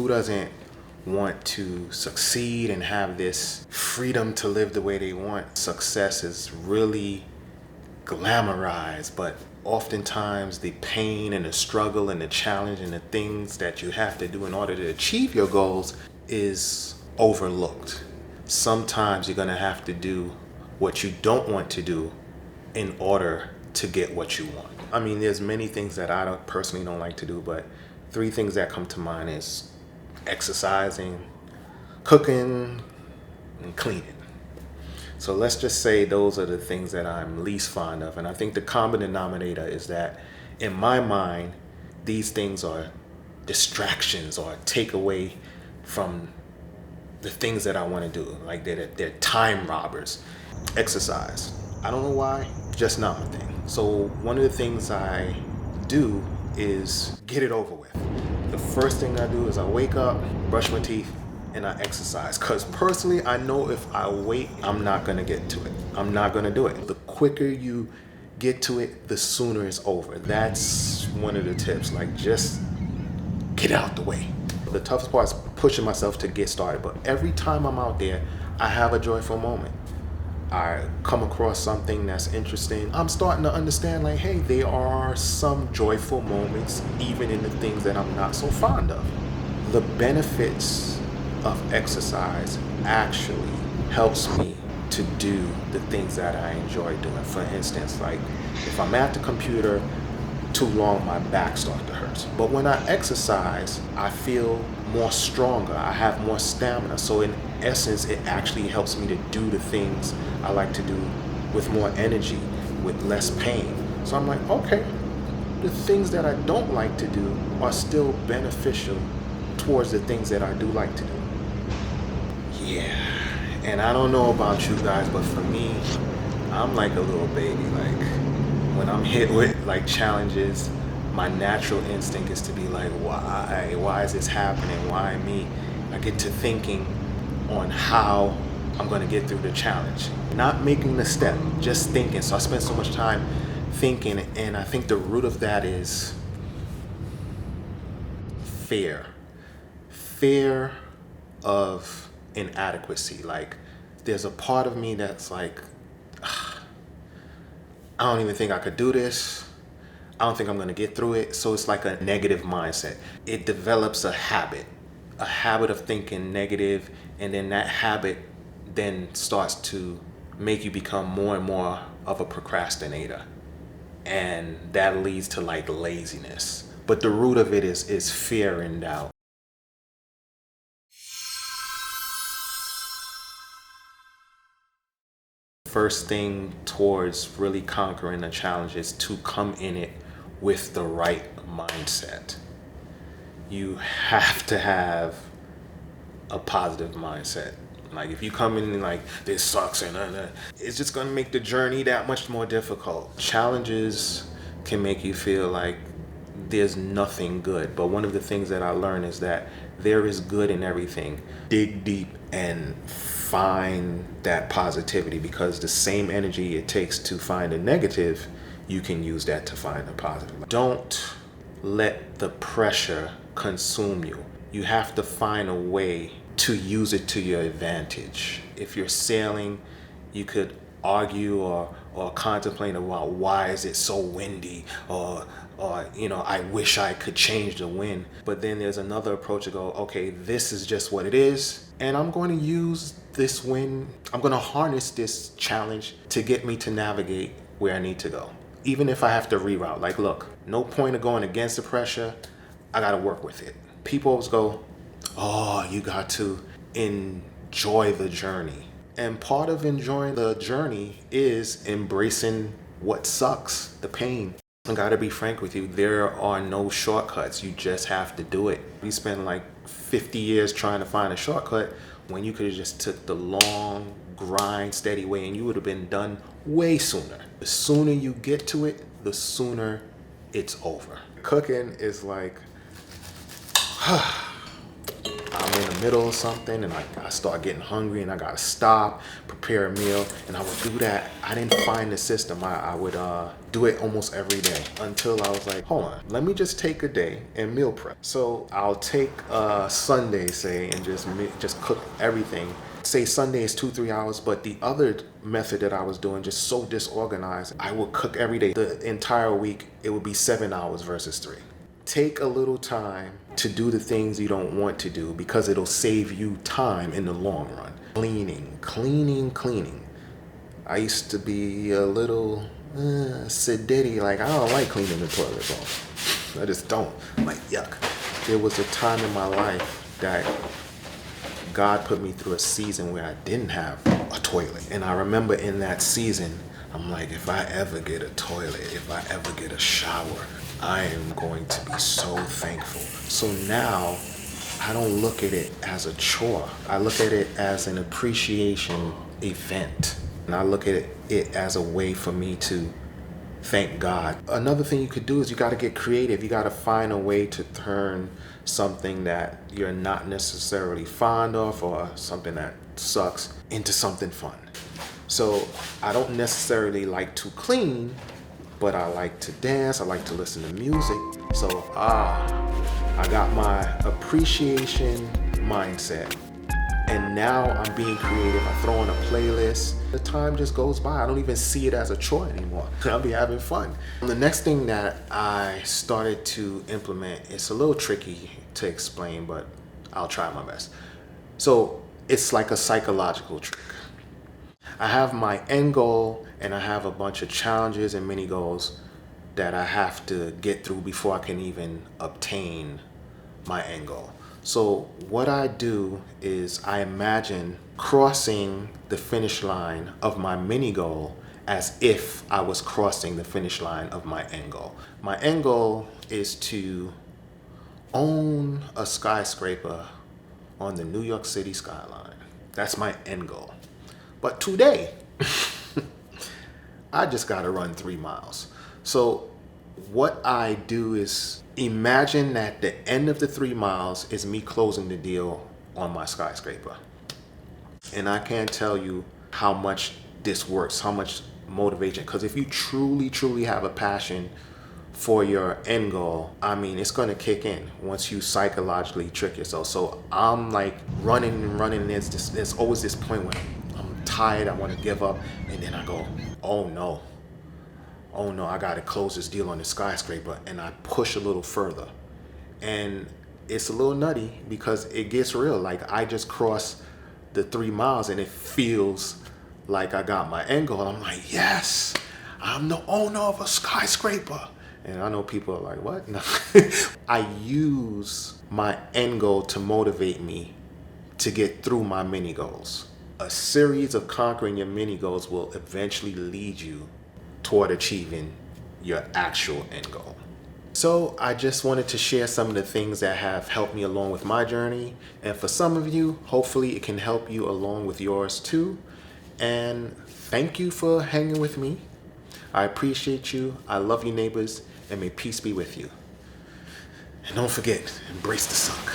who doesn't want to succeed and have this freedom to live the way they want? Success is really glamorized, but oftentimes the pain and the struggle and the challenge and the things that you have to do in order to achieve your goals is overlooked. Sometimes you're going to have to do what you don't want to do in order to get what you want. I mean, there's many things that I personally don't like to do, but 3 things that come to mind is exercising, cooking, and cleaning. So let's just say those are the things that I'm least fond of. And I think the common denominator is that in my mind, these things are distractions or take away from the things that I want to do. Like they're time robbers. Exercise. I don't know why, just not my thing. So one of the things I do is get it over with. The first thing I do is I wake up, brush my teeth, and I exercise. Because personally, I know if I wait, I'm not going to get to it. I'm not going to do it. The quicker you get to it, the sooner it's over. That's one of the tips. Like, just get out the way. The toughest part is pushing myself to get started. But every time I'm out there, I have a joyful moment. I come across something that's interesting. I'm starting to understand, like, hey, there are some joyful moments even in the things that I'm not so fond of. The benefits of exercise actually helps me to do the things that I enjoy doing. For instance, like if I'm at the computer too long, my back starts to hurt. But when I exercise, I feel more stronger. I have more stamina. So in essence, it actually helps me to do the things I like to do with more energy, with less pain. So I'm like, okay, the things that I don't like to do are still beneficial towards the things that I do like to do. Yeah, and I don't know about you guys, but for me, I'm like a little baby. Like when I'm hit with like challenges, my natural instinct is to be like, why is this happening? Why me? I get to thinking on how I'm going to get through the challenge, not making the step, just thinking. So I spend so much time thinking, and I think the root of that is fear of inadequacy. Like there's a part of me that's like, I don't even think I could do this. I don't think I'm going to get through it. So it's like a negative mindset. It develops a habit of thinking negative, and then that habit then starts to make you become more and more of a procrastinator, and that leads to like laziness. But the root of it is fear and doubt. First thing towards really conquering a challenge is to come in it with the right mindset. You have to have a positive mindset. Like if you come in like this sucks and it's just gonna make the journey that much more difficult. Challenges can make you feel like there's nothing good, but one of the things that I learned is that there is good in everything. Dig deep and find that positivity, because the same energy it takes to find a negative, you can use that to find a positive. Don't let the pressure consume you. You have to find a way to use it to your advantage. If you're sailing, you could argue or contemplate about why is it so windy, or I wish I could change the wind. But then there's another approach to go, okay, this is just what it is, and I'm going to use this wind, I'm going to harness this challenge to get me to navigate where I need to go. Even if I have to reroute, like look, no point of going against the pressure, I got to work with it. People always go, oh, you got to enjoy the journey. And part of enjoying the journey is embracing what sucks, the pain. I gotta be frank with you, there are no shortcuts. You just have to do it. You spend like 50 years trying to find a shortcut when you could have just took the long, grind, steady way, and you would have been done way sooner. The sooner you get to it, the sooner it's over. Cooking is like, I I'm in the middle of something and I start getting hungry and I gotta stop, prepare a meal, and I would do that. I didn't find the system. I would do it almost every day until I was like, hold on, let me just take a day and meal prep. So I'll take Sunday, say, and just cook everything. Say Sunday is 2-3 hours, but the other method that I was doing, just so disorganized, I would cook every day. The entire week, it would be 7 hours versus 3. Take a little time to do the things you don't want to do because it'll save you time in the long run. Cleaning. I used to be a little sedity, like I don't like cleaning the toilet bowl. I just don't. Like, yuck. There was a time in my life that God put me through a season where I didn't have a toilet. And I remember in that season, I'm like, if I ever get a toilet, if I ever get a shower, I am going to be so thankful. So now I don't look at it as a chore. I look at it as an appreciation event. And I look at it as a way for me to thank God. Another thing you could do is you got to get creative. You got to find a way to turn something that you're not necessarily fond of or something that sucks into something fun. So I don't necessarily like to clean, but I like to dance. I like to listen to music. So I got my appreciation mindset. And now I'm being creative. I throw in a playlist. The time just goes by. I don't even see it as a chore anymore. I'll be having fun. The next thing that I started to implement, it's a little tricky to explain, but I'll try my best. So it's like a psychological trick. I have my end goal and I have a bunch of challenges and mini goals that I have to get through before I can even obtain my end goal. So what I do is I imagine crossing the finish line of my mini goal as if I was crossing the finish line of my end goal. My end goal is to own a skyscraper on the New York City skyline. That's my end goal. But today, I just gotta run 3 miles. So what I do is imagine that the end of the 3 miles is me closing the deal on my skyscraper. And I can't tell you how much this works, how much motivation. Because if you truly have a passion for your end goal, I mean, it's going to kick in once you psychologically trick yourself. So I'm like running. There's always this point when I'm tired, I want to give up. And then I go, oh no, I got to close this deal on the skyscraper. And I push a little further. And it's a little nutty because it gets real. Like I just crossed the 3 miles and it feels like I got my end goal. I'm like, yes, I'm the owner of a skyscraper. And I know people are like, what? No. I use my end goal to motivate me to get through my mini goals. A series of conquering your mini goals will eventually lead you toward achieving your actual end goal. So I just wanted to share some of the things that have helped me along with my journey. And for some of you, hopefully it can help you along with yours too. And thank you for hanging with me. I appreciate you. I love you, neighbors, and may peace be with you. And don't forget, embrace the suck.